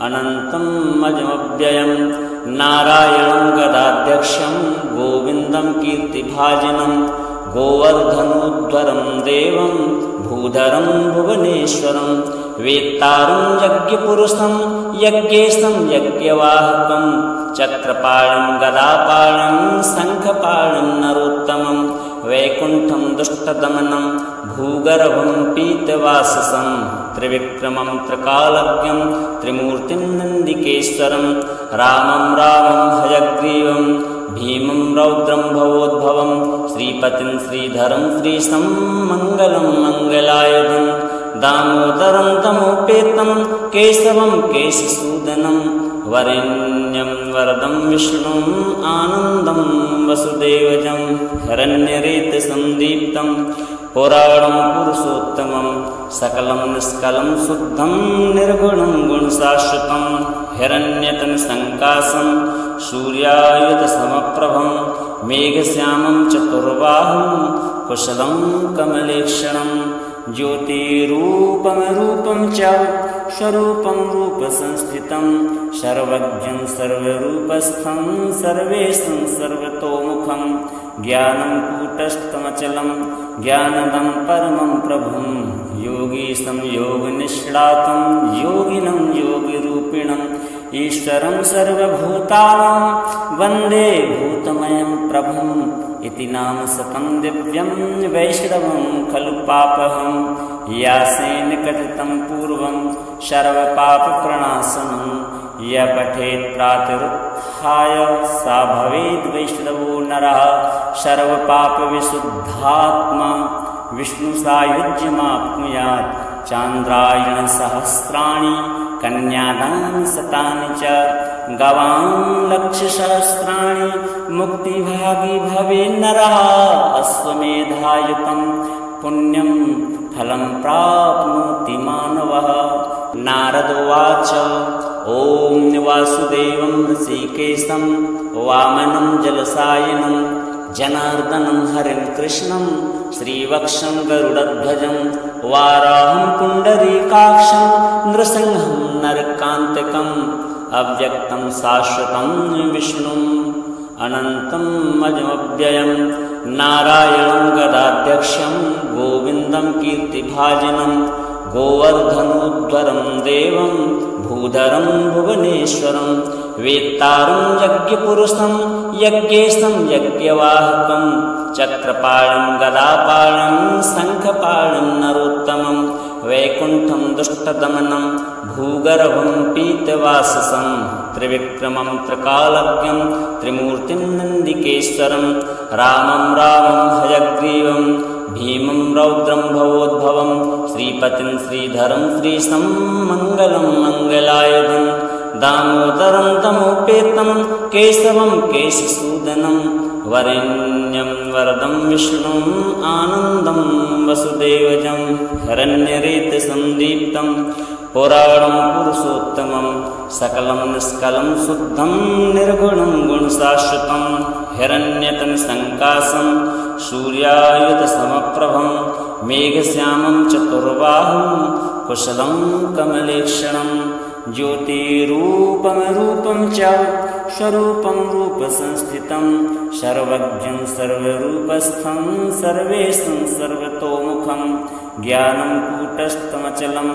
अनन्तम् अजमव्ययं नारायणं गदाध्यक्षं गोविन्दं कीर्तिभाजनं गोवर्धनोद्धरं देवं भूधरं भुवनेश्वरं वेत्तारं यज्ञपुरुषं यज्ञेशं यज्ञवाहकं चक्रपाणं गदापाणं शङ्खपाणं नरोत्तमं वैकुण्ठं दुष्टदमनं भूगर्भं पीतवाससं त्रिविक्रमं त्रिकालज्ञं त्रिमूर्तिं नन्दिकेश्वरं रामं हयग्रीवं भीमं रौद्रं भवोद्भवं श्रीपतिं श्रीधरं श्रीशं मङ्गलं मङ्गलायुधं दामोदरं दमोपेतं केशवं केशसूदनं वरेण्यं वरदं विष्णुम् आनन्दं वसुदेवजं हिरण्यरेतसन्दीप्तं पुराणं पुरुषोत्तमं सकलं निष्कलं शुद्धं निर्गुणं गुणशाश्वतं हिरण्यतनुसङ्काशं सूर्यायुधसमप्रभं मेघश्यामं चतुर्बाहुं कुशलं कमलेक्षणं ज्योतिरूपमरूपं च स्वरूपं रूपसंस्थितं सर्वज्ञं सर्वरूपस्थं सर्वेशं सर्वतोमुखं ज्ञानं कूटस्थमचलं ज्ञानदं परमं प्रभुं योगीशं योगनिष्णातं योगिनं योगिरूपिणम् ईश्वरं सर्वभूतानां वन्दे भूतमयं प्रभुम् इति नाम शतं दिव्यं वैष्णवं खलु पापहं यासेन कथितं पूर्वं सर्वपापप्रणाशनं य पठेत् प्रातरुत्थाय सा भवेद् वैष्णवो नरः सर्वपापविशुद्धात्मा विष्णुसायुज्यमाप्नुयात् चान्द्रायणसहस्राणि कन्यादान शतानि च गवां लक्षसहस्राणि मुक्तिभागी भवे नरः अश्वमेधायुतं पुण्यं फलं प्राप्नोति मानवः। नारद उवाच ॐ वासुदेवं ऋषिकेशं वामनं जलसायनं जनार्दनं हरिं कृष्णं श्रीवक्षं गरुडध्वजं वाराहं पुण्डरीकाक्षं नृसिंहं नरकान्तकम् अव्यक्तं शाश्वतं विष्णुम् अनन्तम् अजमव्ययं नारायणं गदाध्यक्षं गोविन्दं कीर्तिभाजनं गोवर्धनोद्धरं देवं भूधरं भुवनेश्वरं वेत्तारं यज्ञपुरुषं यज्ञेशं यज्ञवाहकं चक्रपाणं गदापाणं शङ्खपाणं नरोत्तमं वैकुण्ठं दुष्टदमनं भूगर्भं पीतवाससं त्रिविक्रमं त्रिकालज्ञं त्रिमूर्तिं नन्दिकेश्वरं रामं हयग्रीवं भीमं रौद्रं भवोद्भवं श्रीपतिं श्रीधरं श्रीशं मङ्गलं मङ्गलायुधं दामोदरं तमोपेतं केशवं केशसूदनं वरेण्यं वरदं विष्णुम् आनन्दं वसुदेवजं हिरण्यरेतसन्दीप्तं पुराणं पुरुषोत्तमं सकलं निष्कलं शुद्धं निर्गुणं गुणशाश्वतं हिरण्यतनुसङ्काशं सूर्यायुधसमप्रभं मेघश्यामं चतुर्बाहुं कुशलं कमलेक्षणं ज्योतिरूपमरूपं च स्वरूपं रूपसंस्थितं सर्वज्ञं सर्वरूपस्थं सर्वेशं सर्वतोमुखं ज्ञानं कूटस्थमचलं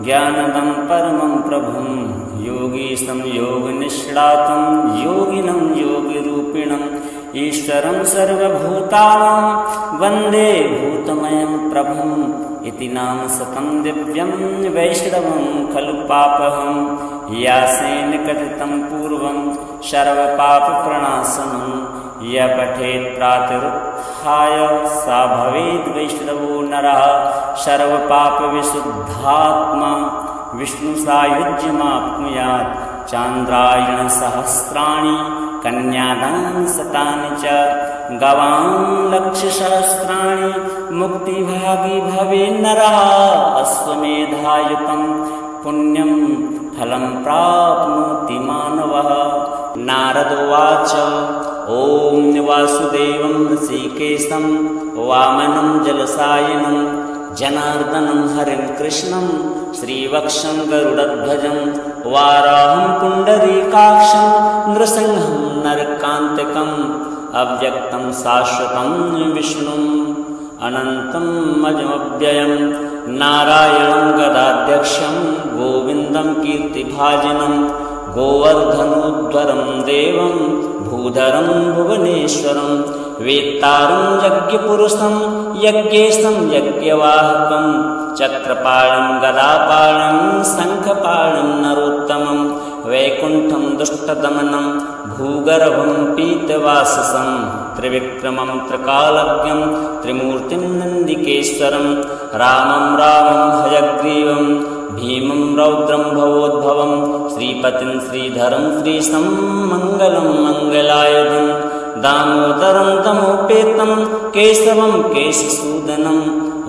ज्ञानदं परमं प्रभुं योगीशं योगनिष्णातं योगिनं योगिरूपिणम् ईश्वरं सर्वभूतानां वन्दे भूतमयं प्रभुम् इति नाम शतं दिव्यं वैष्णवं खलु पापहं यासेन कथितं पूर्वं सर्वपापप्रणाशनं य पठेत् प्रातरुत्थाय सा भवेद् वैष्णवो नरः सर्वपापविशुद्धात्मा विष्णुसायुज्यमाप्नुयात् चान्द्रायणसहस्राणि कन्यादान शतानि च गवां लक्षसहस्राणि मुक्तिभागी भवे नरः अश्वमेधायुतं पुण्यं फलं प्राप्नोति मानवः। नारद उवाच ॐ वासुदेवं ऋषिकेशं वामनं जलसायनं जनार्दनं हरिं कृष्णं श्रीवक्षं गरुडध्वजं वाराहं पुण्डरीकाक्षं नृसिंहं नरकान्तकम् अव्यक्तं शाश्वतं विष्णुम् अनन्तम् अजमव्ययं नारायणं गदाध्यक्षं गोविन्दं कीर्तिभाजनं गोवर्धनोद्धरं देवं भूधरं भुवनेश्वरं वेत्तारं यज्ञपुरुषं यज्ञेशं यज्ञवाहकं चक्रपाणं गदापाणं शङ्खपाणं नरोत्तमं वैकुण्ठं दुष्टदमनं भूगर्भं पीतवाससं त्रिविक्रमं त्रिकालज्ञं त्रिमूर्तिं नन्दिकेश्वरं रामं हयग्रीवं भीमं रौद्रं भवोद्भवं श्रीपतिं श्रीधरं श्रीशं मङ्गलं मङ्गलायुधं दामोदरं तमोपेतं केशवं केशसूदनं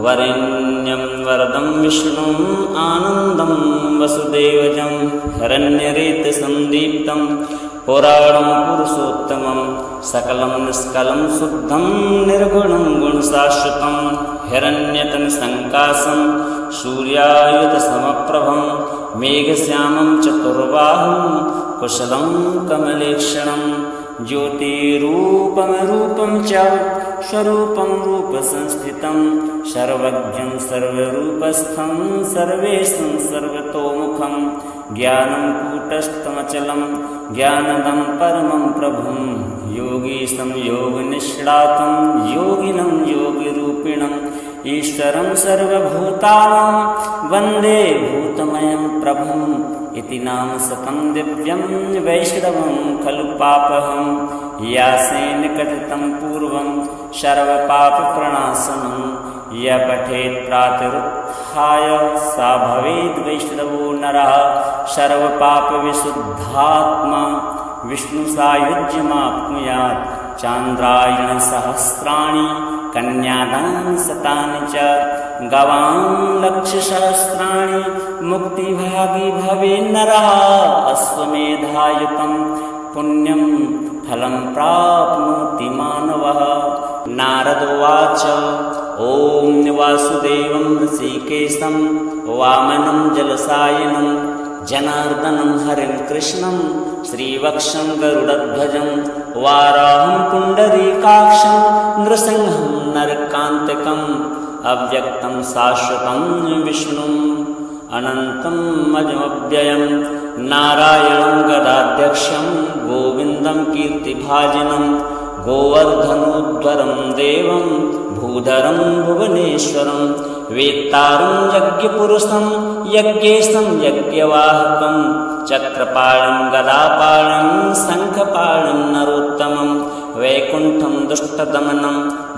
वरेण्यं वरदं विष्णुम् आनन्दं वसुदेवजं हिरण्यरेतसन्दीप्तं पुराणं पुरुषोत्तमं सकलं निष्कलं शुद्धं निर्गुणं गुणशाश्वतं हिरण्यतनसङ्काशं सूर्यायुधसमप्रभं मेघश्यामं चतुर्बाहुं कुशलं कमलेक्षणं ज्योतिरूपमरूपं च स्वरूपं रूपसंस्थितं सर्वज्ञं सर्वरूपस्थं सर्वेशं सर्वतोमुखं ज्ञानं कूटस्थमचलं ज्ञानदं परमं प्रभुं योगीशं योगनिष्णातं योगिनं योगिरूपिणम् ईश्वरं सर्वभूतानां वन्दे भूतमयं प्रभुम् इति नाम शतं दिव्यं वैष्णवं खलु पापहं यासेन कथितं पूर्वं सर्वपापप्रणाशनं य पठेत् प्रातरुत्थाय सा भवेद् वैष्णवो नरः सर्वपापविशुद्धात्मा विष्णुसायुज्यमाप्नुयात् चान्द्रायणसहस्राणि कन्यादान शतानि च गवां लक्षसहस्राणि मुक्तिभागी भवे नरः अश्वमेधायुतं पुण्यं फलं प्राप्नोति मानवः। नारद उवाच ॐ वासुदेवं ऋषिकेशं वामनं जलसायनं जनार्दनं हरिं कृष्णं श्रीवक्षं गरुडध्वजं वाराहं पुण्डरीकाक्षं नृसिंहं नरकान्तकम् अव्यक्तं शाश्वतं विष्णुम् अनन्तम् अजमव्ययं नारायणं गदाध्यक्षं गोविन्दं कीर्तिभाजनं गोवर्धनोद्धरं देवं भूधरं भुवनेश्वरं वेत्तारं यज्ञपुरुषं यज्ञेशं यज्ञवाहकं चक्रपाणं गदापाणं शङ्खपाणं नरोत्तमं वैकुण्ठं दुष्टदमनं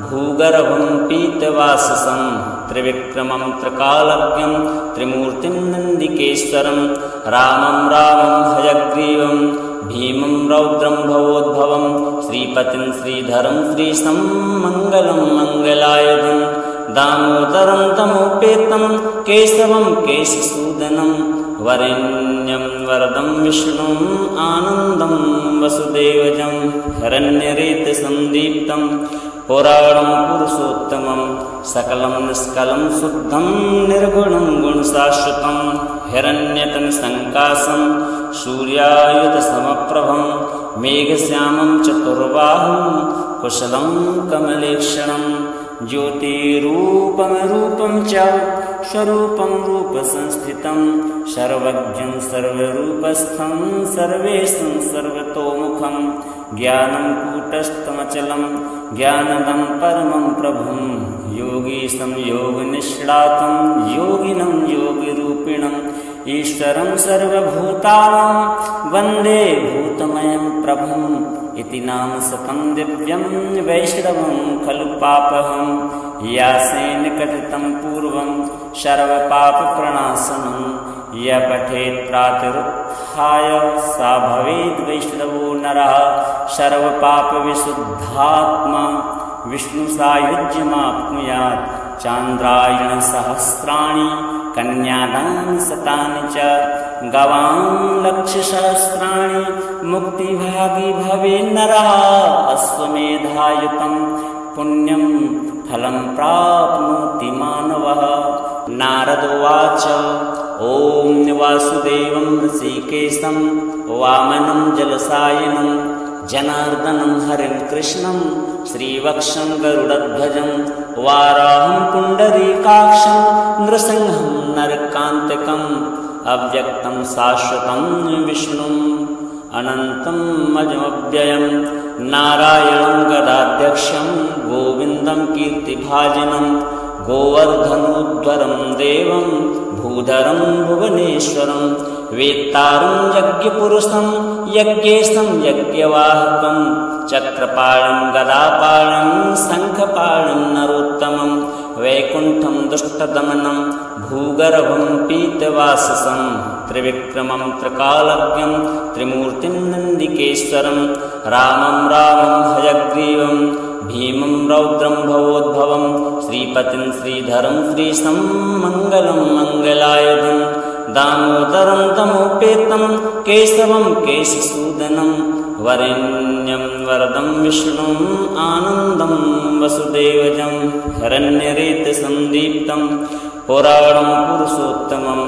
भूगर्भं पीतवाससं त्रिविक्रमं त्रिकालज्ञं त्रिमूर्तिं नन्दिकेश्वरं रामं हयग्रीवं भीमं रौद्रं भवोद्भवं श्रीपतिं श्रीधरं श्रीशं मङ्गलं मङ्गलायुधं दामोदरं तमोपेतं केशवं केशसूदनं वरेण्यं वरदं विष्णुम् आनन्दं वसुदेवजं हिरण्यरेतसन्दीप्तं पुराणं पुरुषोत्तमं सकलं निष्कलं शुद्धं निर्गुणं गुणशाश्वतं हिरण्यतनसङ्काशं सूर्यायुधसमप्रभं मेघश्यामं चतुर्बाहुं कुशलं कमलेक्षणं ज्योतिरूपमरूपं च स्वरूपं रूपसंस्थितं सर्वज्ञं सर्वरूपस्थं सर्वेशं सर्वतोमुखं ज्ञानं कूटस्थमचलं ज्ञानदं परमं प्रभुं योगीशं योगनिष्णातं योगिनं योगिरूपिणम् ईश्वरं सर्वभूतानां वन्दे भूतमयं प्रभुम् इति नाम शतं दिव्यं वैष्णवं खलु पापहं यासेन कथितं पूर्वं सर्वपापप्रणाशनं य पठेत् प्रातरुत्थाय सा भवेद् वैष्णवो नरः सर्वपापविशुद्धात्मा विष्णुसायुज्यमाप्नुयात् चान्द्रायणसहस्राणि कन्यादान शतानि च गवां लक्षसहस्राणि मुक्तिभागी भवे नरः अश्वमेधायुतं पुण्यं फलं प्राप्नोति मानवः। नारद उवाच ॐ वासुदेवं ऋषिकेशं वामनं जलसायनं जनार्दनं हरिं कृष्णं श्रीवक्षं गरुडध्वजं वाराहं पुण्डरीकाक्षं नृसिंहं नरकान्तकम् अव्यक्तं शाश्वतं विष्णुम् अनन्तम् अजमव्ययं नारायणं गदाध्यक्षं गोविन्दं कीर्तिभाजनं गोवर्धनोद्धरं देवं भूधरं भुवनेश्वरं वेत्तारं यज्ञपुरुषं यज्ञेशं यज्ञवाहकं चक्रपाणं गदापाणं शङ्खपाणं नरोत्तमं वैकुण्ठं दुष्टदमनं भूगर्भं पीतवाससं त्रिविक्रमं त्रिकालज्ञं त्रिमूर्तिं नन्दिकेश्वरं रामं हयग्रीवं भीमं रौद्रं भवोद्भवं श्रीपतिं श्रीधरं श्रीशं मङ्गलं मङ्गलायुधं दामोदरं तमोपेतं केशवं केशसूदनं वरेण्यं वरदं विष्णुम् आनन्दं वसुदेवजं हिरण्यरेतसन्दीप्तं पुराणं पुरुषोत्तमं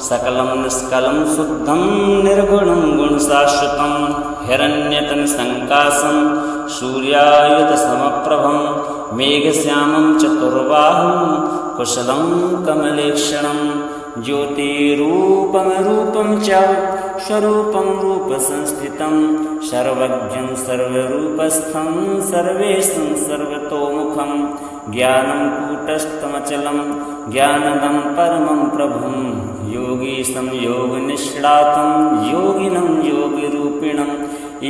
सकलं निष्कलं शुद्धं निर्गुणं गुणशाश्वतं हिरण्यतनसङ्काशं सूर्यायुधसमप्रभं मेघश्यामं चतुर्बाहुं कुशलं कमलेक्षणं ज्योतिरूपमरूपं च स्वरूपं रूपसंस्थितं सर्वज्ञं सर्वरूपस्थं सर्वेशं सर्वतोमुखं ज्ञानं कूटस्थमचलं ज्ञानदं परमं प्रभुं योगीशं योगनिष्णातं योगिनं योगिरूपिणम्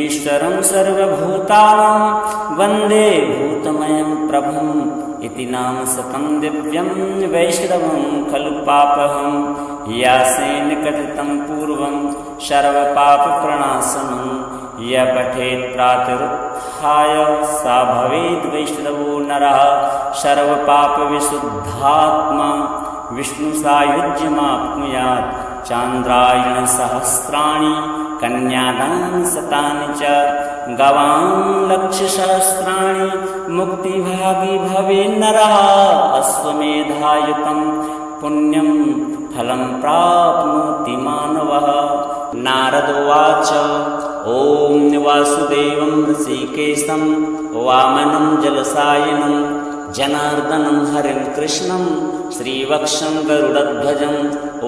ईश्वरं सर्वभूतानां वन्दे भूतमयं प्रभुम् इति नाम शतं दिव्यं वैष्णवं खलु पापहं यासेन कथितं पूर्वं सर्वपापप्रणाशनं य पठेत् प्रातरुत्थाय सा भवेद् वैष्णवो नरः सर्वपापविशुद्धात्मा विष्णुसायुज्यमाप्नुयात् चान्द्रायणसहस्राणि कन्यादानशतानि च गवां लक्षसहस्राणि मुक्तिभागी भवेन्नरः अश्वमेधायुतं पुण्यं फलं प्राप्नोति मानवः। नारद उवाच ॐ वासुदेवं ऋषिकेशं वामनं जलसायनं जनार्दनं हरिं कृष्णं श्रीवक्षं गरुडध्वजं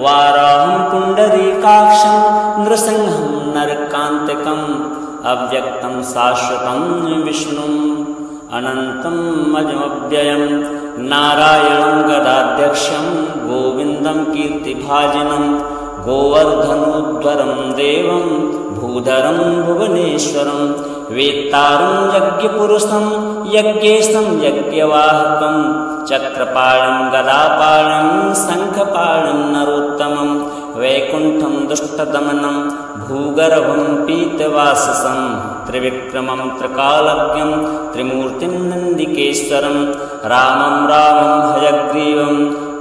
वाराहं पुण्डरीकाक्षं नृसिंहं नरकान्तकम् अव्यक्तं शाश्वतं विष्णुम् अनन्तम् अजमव्ययं नारायणं गदाध्यक्षं गोविन्दं कीर्तिभाजनं गोवर्धनोद्धरं देवं भूधरं भुवनेश्वरं वेत्तारं यज्ञपुरुषं यज्ञेशं यज्ञवाहकं चक्रपाणं गदापाणं शङ्खपाणं नरोत्तमं वैकुण्ठं दुष्टदमनं भूगर्भं पीतवाससं त्रिविक्रमं त्रिकालज्ञं त्रिमूर्तिं नन्दिकेश्वरं रामं हयग्रीवं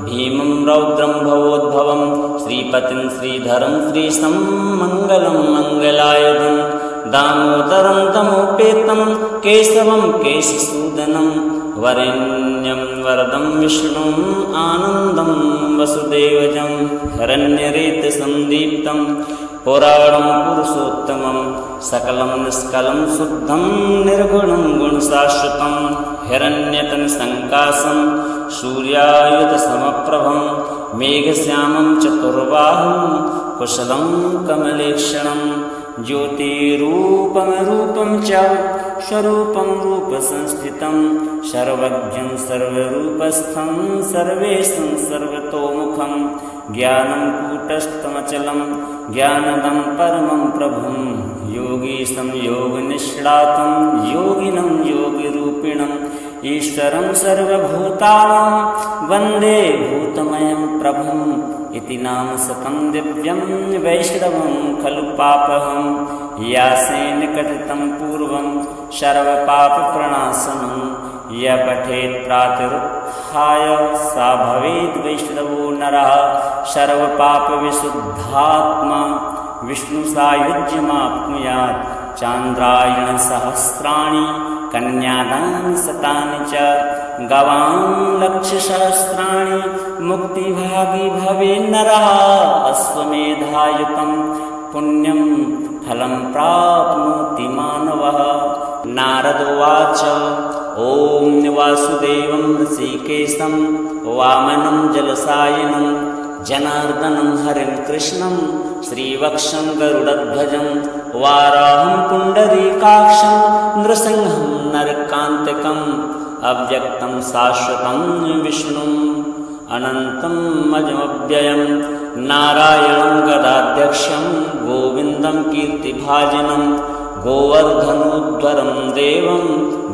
भीमं रौद्रं भवोद्भवं श्रीपतिं श्रीधरं श्रीशं मङ्गलं मङ्गलायुधं दामोदरं तमोपेतं केशवं केशसूदनं वरेण्यं वरदं विष्णुम् आनन्दं वसुदेवजं हिरण्यरेतसन्दीप्तं पुराणं पुरुषोत्तमं सकलं निष्कलं शुद्धं निर्गुणं गुणशाश्वतं हिरण्यतनसङ्काशं सूर्यायुधसमप्रभं मेघश्यामं चतुर्बाहुं कुशलं कमलेक्षणं ज्योतिरूपमरूपं च स्वरूपं रूपसंस्थितं सर्वज्ञं सर्वरूपस्थं सर्वेशं सर्वतोमुखं ज्ञानं कूटस्थमचलं ज्ञानदं परमं प्रभुं योगीशं योगनिष्णातं योगिनं योगिरूपिणम् ईश्वरं सर्वभूतानां वन्दे भूतमयं प्रभुम् इति नाम शतं दिव्यं वैष्णवं खलु पापहं यासेन कथितं पूर्वं सर्वपापप्रणाशनं य पठेत् प्रातरुत्थाय सा भवेद् वैष्णवो नरः सर्वपापविशुद्धात्मा विष्णुसायुज्यमाप्नुयात् चान्द्रायणसहस्राणि कन्यादानशतानि च गवां लक्षसहस्राणि मुक्तिभागी भवेन्नरः अश्वमेधायुतं पुण्यं फलं प्राप्नोति मानवः। नारद उवाच ॐ वासुदेवं ऋषिकेशं वामनं जलसायनं जनार्दनं हरिं कृष्णं श्रीवक्षं गरुडध्वजं वाराहं पुण्डरीकाक्षं नृसिंहं नरकान्तकम् अव्यक्तं शाश्वतं विष्णुम् अनन्तम् अजमव्ययं नारायणं गदाध्यक्षं गोविन्दं कीर्तिभाजनं गोवर्धनोद्धरं देवं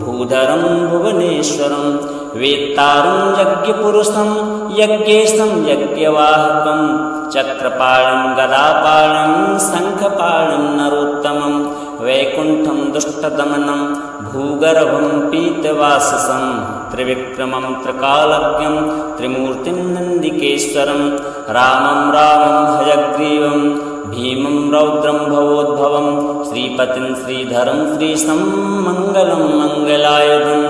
भूधरं भुवनेश्वरं वेत्तारं यज्ञपुरुषं यज्ञेशं यज्ञवाहकं चक्रपाणं गदापाणं शङ्खपाणं नरोत्तमं वैकुण्ठं दुष्टदमनं भूगर्भं पीतवाससं त्रिविक्रमं त्रिकालज्ञं त्रिमूर्तिं नन्दिकेश्वरं रामं हयग्रीवं भीमं रौद्रं भवोद्भवं श्रीपतिं श्रीधरं श्रीशं मङ्गलं मङ्गलायुधं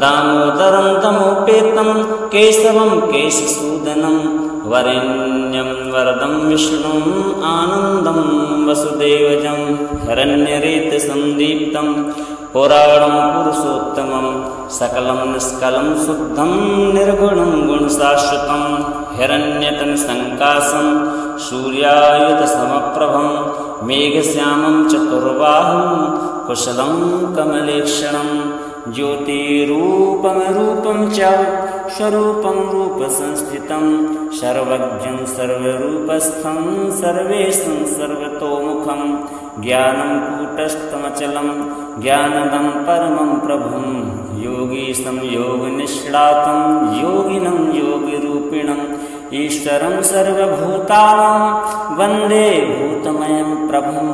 दामोदरं तमोपेतं केशवं केशसूदनं वरेण्यं वरदं विष्णुम् आनन्दं वसुदेवजं हिरण्यरेतसन्दीप्तं पुराणं पुरुषोत्तमं सकलं निष्कलं शुद्धं निर्गुणं गुणशाश्वतं हिरण्यतनसङ्काशं सूर्यायुधसमप्रभं मेघश्यामं चतुर्बाहुं कुशलं कमलेक्षणं ज्योतिरूपं रूपं च स्वरूपं रूपसंस्थितं सर्वज्ञं सर्वरूपस्थं सर्वेशं सर्वतोमुखं ज्ञानं कूटस्थमचलं ज्ञानदं परमं प्रभुं योगीशं योगनिष्णातं योगिनं योगिरूपिणं ईश्वरं सर्वभूतानां वन्दे भूतमयं प्रभुं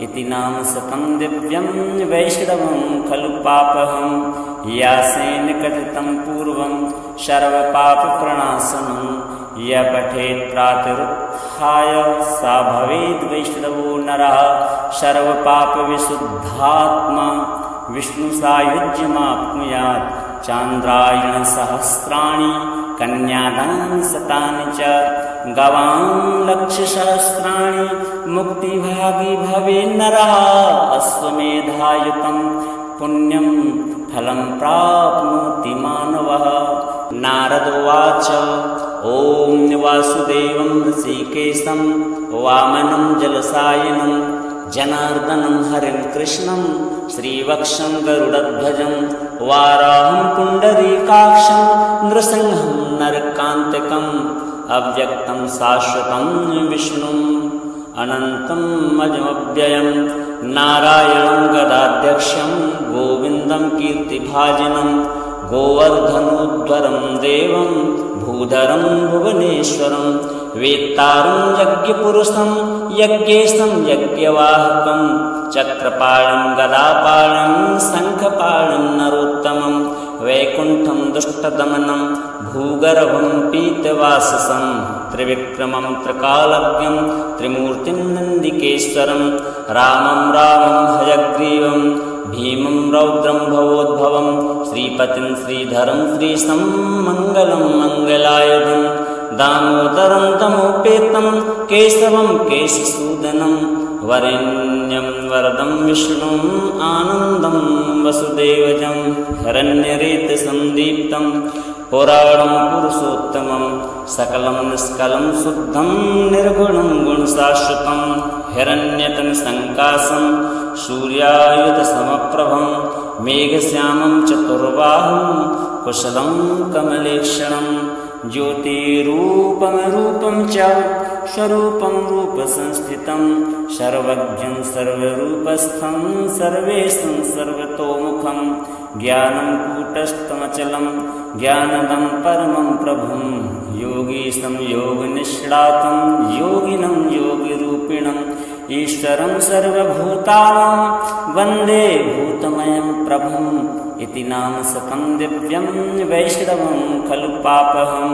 इति नाम शतं दिव्यं वैष्णवं खलु पापहं यासेन कथितं पूर्वं सर्वपापप्रणाशनं य पठेत् प्रातरुत्थाय सा भवेद् वैष्णवो नरः सर्वपापविशुद्धात्मा विष्णुसायुज्यमाप्नुयात् चान्द्रायणसहस्राणि कन्यादानं शतानि च गवां लक्षसहस्राणि मुक्तिभागी भवेन्नरः अश्वमेधायुतं पुण्यं फलं प्राप्नोति मानवः। नारद उवाच ॐ वासुदेवं ऋषिकेशं वामनं जलसायनं जनार्दनं हरिं कृष्णं श्रीवक्षं गरुडध्वजं वाराहं पुण्डरीकाक्षं नृसिंहं नरकान्तकम् अव्यक्तं शाश्वतं विष्णुम् अनन्तम् अजमव्ययं नारायणं गदाध्यक्षं गोविन्दं कीर्तिभाजनं गोवर्धनोद्धरं देवं भूधरं भुवनेश्वरं वेत्तारं यज्ञपुरुषं यज्ञेशं यज्ञवाहकं चक्रपाणं गदापाणं शङ्खपाणं नरोत्तमं वैकुण्ठं दुष्टदमनं भूगर्भं पीतवाससं त्रिविक्रमं त्रिकालज्ञं त्रिमूर्तिं नन्दिकेश्वरं रामं हयग्रीवं भीमं रौद्रं भवोद्भवं श्रीपतिं श्रीधरं श्रीशं मङ्गलं मङ्गलायुधं दामोदरं तमोपेतं केशवं केशसूदनं वरेण्यं वरदं विष्णुम् आनन्दं वसुदेवजं हिरण्यरेतसन्दीप्तं पुराणं पुरुषोत्तमं सकलं निष्कलं शुद्धं निर्गुणं गुणशाश्वतं हिरण्यतनसङ्काशं सूर्यायुधसमप्रभं मेघश्यामं चतुर्बाहुं कुशलं कमलेक्षणं ज्योतिरूपं रूपं च स्वरूपं रूपसंस्थितं सर्वज्ञं सर्वरूपस्थं सर्वेशं सर्वतोमुखं ज्ञानं कूटस्थमचलं ज्ञानदं परमं प्रभुं योगीशं योगनिष्णातं योगिनं योगिरूपिणं ईश्वरं सर्वभूतानां वन्दे भूतमयं प्रभुं इति नाम शतं दिव्यं वैष्णवं खलु पापहं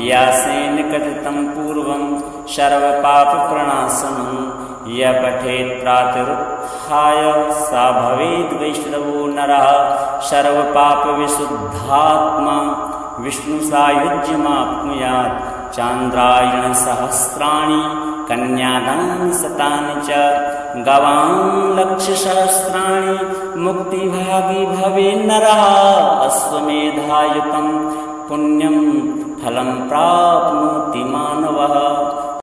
यासेन कथितं पूर्वं सर्वपापप्रणाशनं य पठेत् प्रातरुत्थाय सा भवेद् वैष्णवो नरः सर्वपापविशुद्धात्मा विष्णुसायुज्यमाप्नुयात् चान्द्रायणसहस्राणि कन्यादानं शतानि च गवां लक्षसहस्राणि मुक्तिभागी भवेन्नरः अश्वमेधायुतं पुण्यं फलं प्राप्नोति